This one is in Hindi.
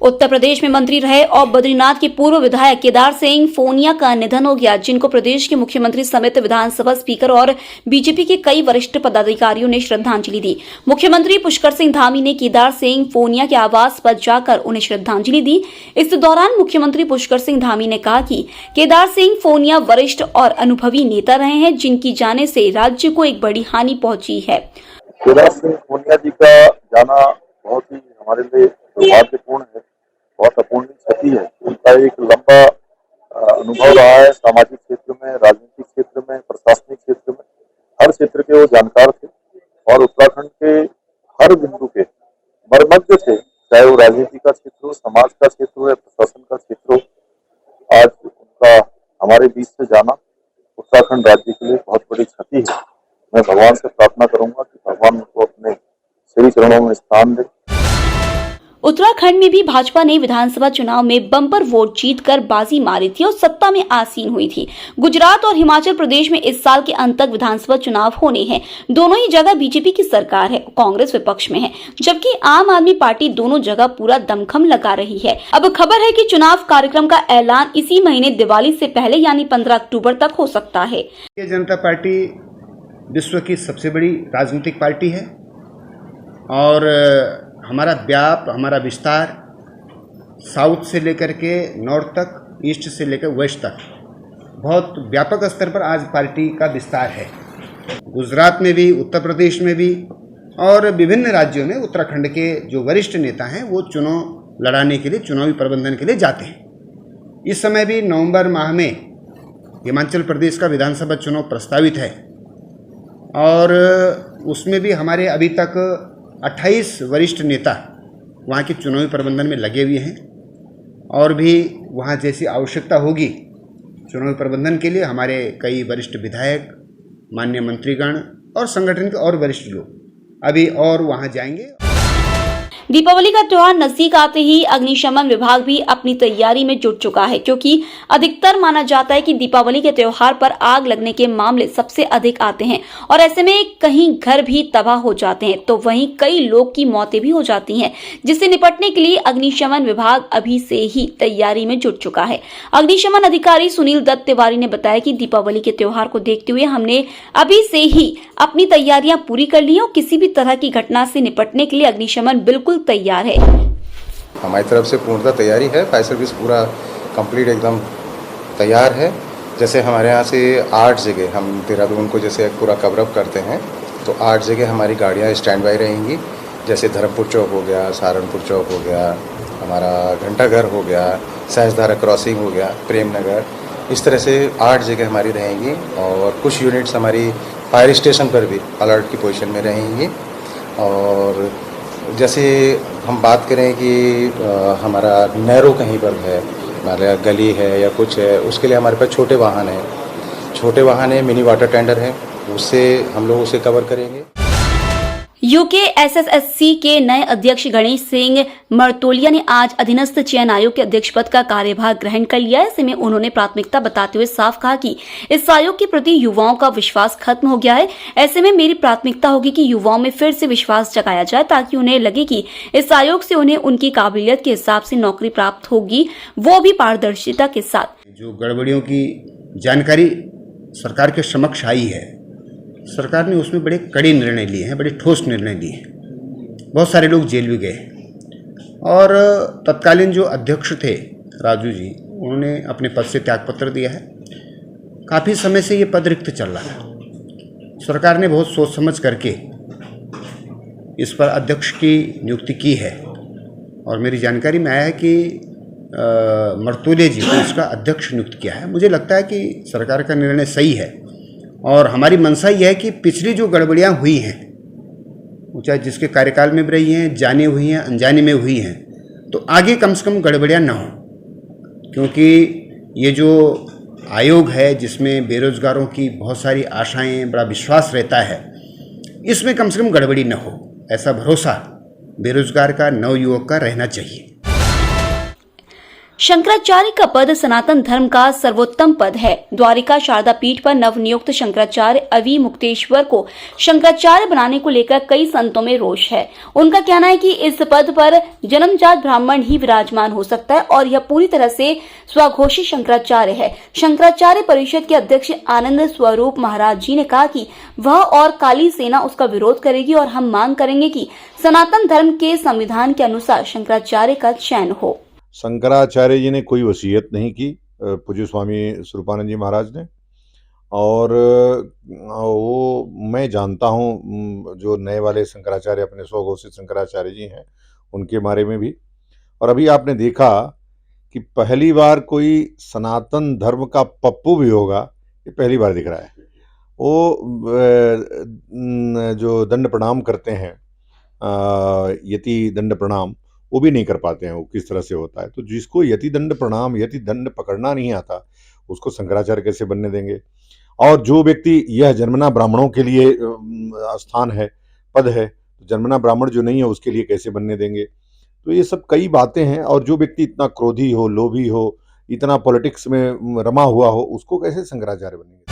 उत्तर प्रदेश में मंत्री रहे और बद्रीनाथ के पूर्व विधायक केदार सिंह फोनिया का निधन हो गया, जिनको प्रदेश के मुख्यमंत्री समेत विधानसभा स्पीकर और बीजेपी के कई वरिष्ठ पदाधिकारियों ने श्रद्धांजलि दी। मुख्यमंत्री पुष्कर सिंह धामी ने केदार सिंह फोनिया के आवास पर जाकर उन्हें श्रद्धांजलि दी। इस दौरान मुख्यमंत्री पुष्कर सिंह धामी ने कहा कि केदार सिंह फोनिया वरिष्ठ और अनुभवी नेता रहे हैं, जिनकी जाने से राज्य को एक बड़ी हानि पहुंची है। केदार सिंह फोनिया जी का जाना बहुत ही हमारे लिए दुर्भाग्यपूर्ण है, बहुत अपूर्णीय क्षति है। उनका एक लंबा अनुभव रहा है सामाजिक क्षेत्र में, राजनीतिक क्षेत्र में, प्रशासनिक क्षेत्र में, हर क्षेत्र के वो जानकार थे और उत्तराखंड के हर बिंदु के मर्मज्ञ थे, चाहे वो राजनीति का क्षेत्र हो, समाज का क्षेत्र हो या प्रशासन का क्षेत्र हो। आज उनका हमारे बीच से जाना उत्तराखंड राज्य के लिए बहुत बड़ी क्षति है। मैं भगवान से प्रार्थना करूंगा कि भगवान उनको अपने श्री चरणों में स्थान दे। उत्तराखंड में भी भाजपा ने विधानसभा चुनाव में बम्पर वोट जीतकर बाजी मारी थी और सत्ता में आसीन हुई थी। गुजरात और हिमाचल प्रदेश में इस साल के अंत तक विधानसभा चुनाव होने हैं। दोनों ही जगह बीजेपी की सरकार है, कांग्रेस विपक्ष में है, जबकि आम आदमी पार्टी दोनों जगह पूरा दमखम लगा रही है। अब खबर है कि चुनाव कार्यक्रम का ऐलान इसी महीने दिवाली से पहले यानी 15 अक्टूबर तक हो सकता है। भारतीय जनता पार्टी विश्व की सबसे बड़ी राजनीतिक पार्टी है और हमारा व्याप, हमारा विस्तार साउथ से लेकर के नॉर्थ तक, ईस्ट से लेकर वेस्ट तक बहुत व्यापक स्तर पर आज पार्टी का विस्तार है। गुजरात में भी, उत्तर प्रदेश में भी और विभिन्न राज्यों में उत्तराखंड के जो वरिष्ठ नेता हैं वो चुनाव लड़ाने के लिए, चुनावी प्रबंधन के लिए जाते हैं। इस समय भी नवंबर माह में हिमाचल प्रदेश का विधानसभा चुनाव प्रस्तावित है और उसमें भी हमारे अभी तक 28 वरिष्ठ नेता वहाँ के चुनावी प्रबंधन में लगे हुए हैं और भी वहाँ जैसी आवश्यकता होगी चुनावी प्रबंधन के लिए हमारे कई वरिष्ठ विधायक, माननीय मंत्रीगण और संगठन के और वरिष्ठ लोग अभी और वहाँ जाएंगे। दीपावली का त्योहार नजदीक आते ही अग्निशमन विभाग भी अपनी तैयारी में जुट चुका है, क्योंकि अधिकतर माना जाता है कि दीपावली के त्योहार पर आग लगने के मामले सबसे अधिक आते हैं और ऐसे में कहीं घर भी तबाह हो जाते हैं तो वहीं कई लोग की मौतें भी हो जाती हैं, जिससे निपटने के लिए अग्निशमन विभाग अभी से ही तैयारी में जुट चुका है। अग्निशमन अधिकारी सुनील दत्त तिवारी ने बताया कि दीपावली के त्योहार को देखते हुए हमने अभी से ही अपनी तैयारियां पूरी कर ली और किसी भी तरह की घटना से निपटने के लिए अग्निशमन बिल्कुल तैयार है। हमारी तरफ से पूर्णतः तैयारी है, फायर सर्विस पूरा कंप्लीट एकदम तैयार है। जैसे हमारे यहाँ से 8 जगह हम देहरादून को जैसे पूरा कवरअप करते हैं तो 8 जगह हमारी गाड़ियाँ स्टैंड बाई रहेंगी। जैसे धर्मपुर चौक हो गया, सहारनपुर चौक हो गया, हमारा घंटाघर हो गया, सहजधारा क्रॉसिंग हो गया, प्रेम नगर, इस तरह से 8 जगह हमारी रहेंगी और कुछ यूनिट्स हमारी फायर स्टेशन पर भी अलर्ट की पोजीशन में रहेंगी। और जैसे हम बात करें कि हमारा नैरो कहीं पर है, हमारा गली है या कुछ है, उसके लिए हमारे पास छोटे वाहन है, मिनी वाटर टेंडर है, उससे हम लोग उसे कवर करेंगे। यूके एसएसएससी के नए अध्यक्ष गणेश सिंह मर्तोलिया ने आज अधीनस्थ चयन आयोग के अध्यक्ष पद का कार्यभार ग्रहण कर लिया। ऐसे में उन्होंने प्राथमिकता बताते हुए साफ कहा कि इस आयोग के प्रति युवाओं का विश्वास खत्म हो गया है। ऐसे में मेरी प्राथमिकता होगी कि युवाओं में फिर से विश्वास जगाया जाए ताकि उन्हें लगे कि इस आयोग से उन्हें उनकी काबिलियत के हिसाब से नौकरी प्राप्त होगी, वो भी पारदर्शिता के साथ। जो गड़बड़ियों की जानकारी सरकार के समक्ष आई है, सरकार ने उसमें बड़े कड़े निर्णय लिए हैं, बड़े ठोस निर्णय लिए हैं। बहुत सारे लोग जेल भी गए और तत्कालीन जो अध्यक्ष थे राजू जी, उन्होंने अपने पद से त्यागपत्र दिया है। काफ़ी समय से ये पद रिक्त चल रहा है। सरकार ने बहुत सोच समझ करके इस पर अध्यक्ष की नियुक्ति की है और मेरी जानकारी में आया है कि मर्तोलिया जी को इसका अध्यक्ष नियुक्त किया है। मुझे लगता है कि सरकार का निर्णय सही है और हमारी मंशा यह है कि पिछली जो गड़बड़ियाँ हुई हैं, चाहे जिसके कार्यकाल में भी रही हैं, जाने हुई हैं, अनजाने में हुई हैं, तो आगे कम से कम गड़बड़ियाँ ना हो, क्योंकि ये जो आयोग है जिसमें बेरोजगारों की बहुत सारी आशाएं, बड़ा विश्वास रहता है, इसमें कम से कम गड़बड़ी न हो, ऐसा भरोसा बेरोजगार का, नवयुवक का रहना चाहिए। शंकराचार्य का पद सनातन धर्म का सर्वोत्तम पद है। द्वारिका शारदा पीठ पर नवनियुक्त शंकराचार्य अवि मुक्तेश्वर को शंकराचार्य बनाने को लेकर कई संतों में रोष है। उनका कहना है कि इस पद पर जन्मजात ब्राह्मण ही विराजमान हो सकता है और यह पूरी तरह से स्वघोषित शंकराचार्य है। शंकराचार्य परिषद के अध्यक्ष आनंद स्वरूप महाराज जी ने कहा कि वह और काली सेना उसका विरोध करेगी और हम मांग करेंगे कि सनातन धर्म के संविधान के अनुसार शंकराचार्य का चयन हो। शंकराचार्य जी ने कोई वसीयत नहीं की, पूज्य स्वामी स्वरूपानंद जी महाराज ने। और वो मैं जानता हूँ जो नए वाले शंकराचार्य अपने स्वघोषित शंकराचार्य जी हैं उनके बारे में भी। और अभी आपने देखा कि पहली बार कोई सनातन धर्म का पप्पू भी होगा, ये पहली बार दिख रहा है। वो जो दंड प्रणाम करते हैं, यति दंड प्रणाम, वो भी नहीं कर पाते हैं। वो किस तरह से होता है? तो जिसको यति दंड प्रणाम, यति दंड पकड़ना नहीं आता, उसको शंकराचार्य कैसे बनने देंगे? और जो व्यक्ति, यह जन्मना ब्राह्मणों के लिए स्थान है, पद है, तो जन्मना ब्राह्मण जो नहीं है उसके लिए कैसे बनने देंगे? तो ये सब कई बातें हैं। और जो व्यक्ति इतना क्रोधी हो, लोभी हो, इतना पॉलिटिक्स में रमा हुआ हो, उसको कैसे शंकराचार्य बनेंगे?